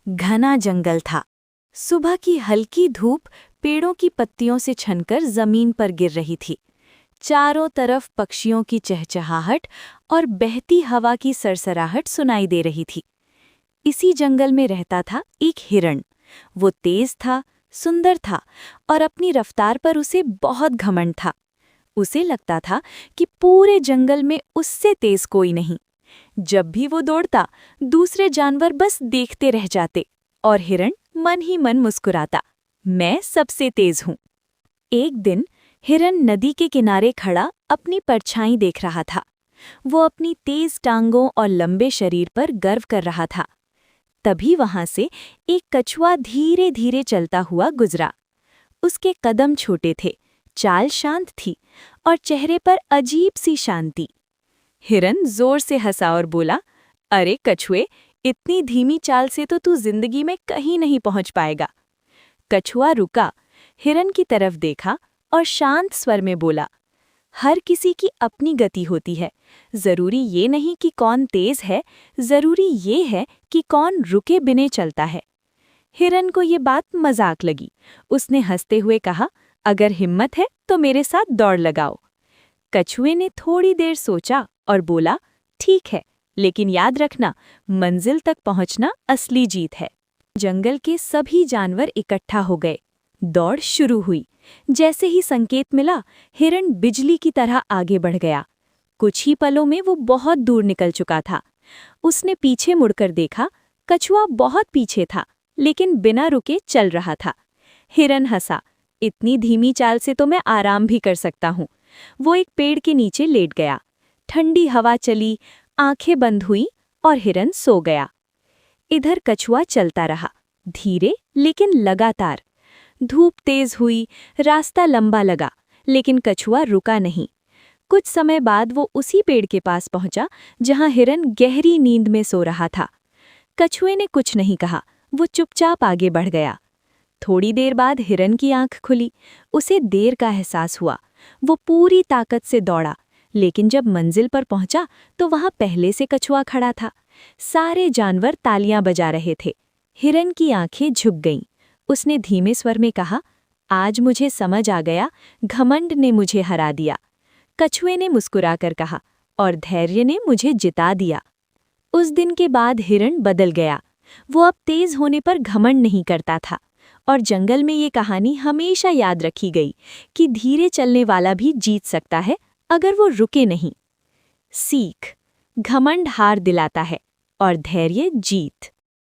घना जंगल था। सुबह की हल्की धूप पेड़ों की पत्तियों से छनकर जमीन पर गिर रही थी। चारों तरफ पक्षियों की चहचहाहट और बहती हवा की सरसराहट सुनाई दे रही थी। इसी जंगल में रहता था एक हिरण। वो तेज था, सुंदर था और अपनी रफ्तार पर उसे बहुत घमंड था। उसे लगता था कि पूरे जंगल में उससे तेज कोई नहीं। जब भी वो दौड़ता, दूसरे जानवर बस देखते रह जाते और हिरण मन ही मन मुस्कुराता, मैं सबसे तेज हूँ। एक दिन हिरण नदी के किनारे खड़ा अपनी परछाई देख रहा था। वो अपनी तेज टांगों और लंबे शरीर पर गर्व कर रहा था। तभी वहां से एक कछुआ धीरे धीरे चलता हुआ गुजरा। उसके कदम छोटे थे, चाल शांत थी और चेहरे पर अजीब सी शांति। हिरन जोर से हंसा और बोला, अरे कछुए, इतनी धीमी चाल से तो तू जिंदगी में कहीं नहीं पहुंच पाएगा। कछुआ रुका, हिरन की तरफ देखा और शांत स्वर में बोला, हर किसी की अपनी गति होती है। जरूरी ये नहीं कि कौन तेज है, जरूरी ये है कि कौन रुके बिने चलता है। हिरन को ये बात मजाक लगी। उसने हंसते हुए कहा, अगर हिम्मत है तो मेरे साथ दौड़ लगाओ। कछुए ने थोड़ी देर सोचा और बोला, ठीक है, लेकिन याद रखना, मंजिल तक पहुंचना असली जीत है। जंगल के सभी जानवर इकट्ठा हो गए। दौड़ शुरू हुई। जैसे ही संकेत मिला, हिरण बिजली की तरह आगे बढ़ गया। कुछ ही पलों में वो बहुत दूर निकल चुका था। उसने पीछे मुड़कर देखा, कछुआ बहुत पीछे था, लेकिन बिना रुके चल रहा था। हिरन हंसा, इतनी धीमी चाल से तो मैं आराम भी कर सकता हूँ। वो एक पेड़ के नीचे लेट गया। ठंडी हवा चली, आंखें बंद हुई और हिरन सो गया। इधर कछुआ चलता रहा, धीरे लेकिन लगातार। धूप तेज हुई, रास्ता लंबा लगा, लेकिन कछुआ रुका नहीं। कुछ समय बाद वो उसी पेड़ के पास पहुंचा जहां हिरन गहरी नींद में सो रहा था। कछुए ने कुछ नहीं कहा, वो चुपचाप आगे बढ़ गया। थोड़ी देर बाद हिरन की आंख खुली। उसे देर का एहसास हुआ। वो पूरी ताकत से दौड़ा, लेकिन जब मंजिल पर पहुंचा तो वहां पहले से कछुआ खड़ा था। सारे जानवर तालियां बजा रहे थे। हिरन की आंखें झुक गईं। उसने धीमे स्वर में कहा, आज मुझे समझ आ गया, घमंड ने मुझे हरा दिया। कछुए ने मुस्कुराकर कहा, और धैर्य ने मुझे जिता दिया। उस दिन के बाद हिरन बदल गया। वो अब तेज होने पर घमंड नहीं करता था और जंगल में ये कहानी हमेशा याद रखी गई कि धीरे चलने वाला भी जीत सकता है अगर वो रुके नहीं। सीख: घमंड हार दिलाता है और धैर्य जीत।